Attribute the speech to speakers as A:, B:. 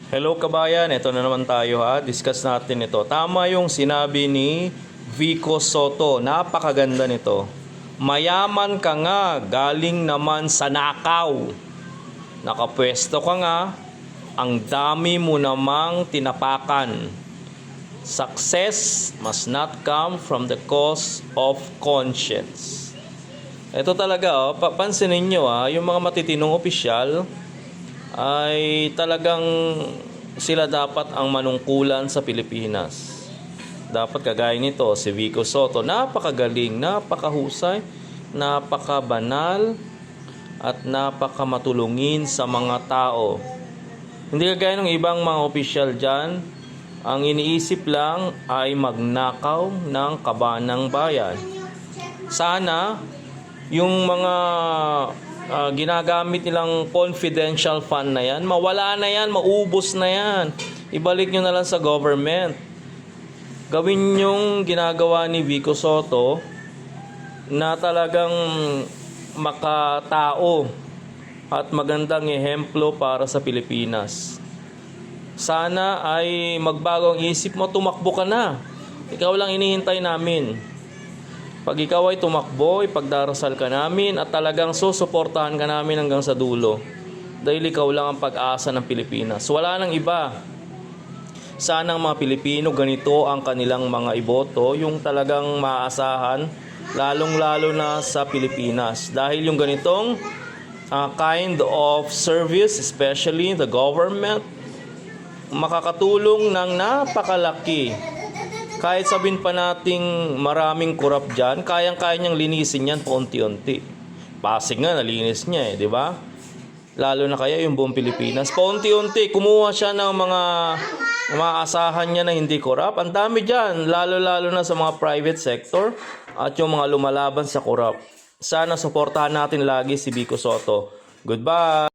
A: Hello kabayan, ito na naman tayo discuss natin ito. Tama yung sinabi ni Vico Soto, napakaganda nito. Mayaman ka nga, galing naman sa nakaw. Nakapwesto ka nga, ang dami mo namang tinapakan. Success must not come from the cause of conscience. Ito talaga, pansinin nyo yung mga matitinong opisyal, ay talagang sila dapat ang manungkulan sa Pilipinas. Dapat kagaya nito, si Vico Soto, napakagaling, napakahusay, napakabanal, at napakamatulungin sa mga tao. Hindi kagaya ng ibang mga opisyal dyan, ang iniisip lang ay magnakaw ng kabanang bayan. Sana yung mga ginagamit nilang confidential fund na yan, mawala na yan, maubos na yan. Ibalik nyo na lang sa government. Gawin yung ginagawa ni Vico Soto na talagang makatao at magandang ehemplo para sa Pilipinas. Sana ay magbago ang isip mo, tumakbo ka na. Ikaw lang inihintay namin. Pag ikaw ay tumakbo, ipagdarasal ka namin at talagang susuportahan ka namin hanggang sa dulo. Dahil ikaw lang ang pag-asa ng Pilipinas. Wala nang iba. Sana ang mga Pilipino ganito ang kanilang mga iboto, yung talagang maaasahan, lalong-lalo na sa Pilipinas. Dahil yung ganitong kind of service, especially the government, makakatulong ng napakalaki. Kahit sabihin pa nating maraming korap dyan, kayang-kaya niyang linisin yan paunti-unti. Pasig nga, nalinis niya di ba? Lalo na kaya yung buong Pilipinas. Paunti-unti, kumuha siya ng mga maasahan niya na hindi korap. Ang dami dyan, lalo-lalo na sa mga private sector at yung mga lumalaban sa korap. Sana suportahan natin lagi si Vico Soto. Goodbye!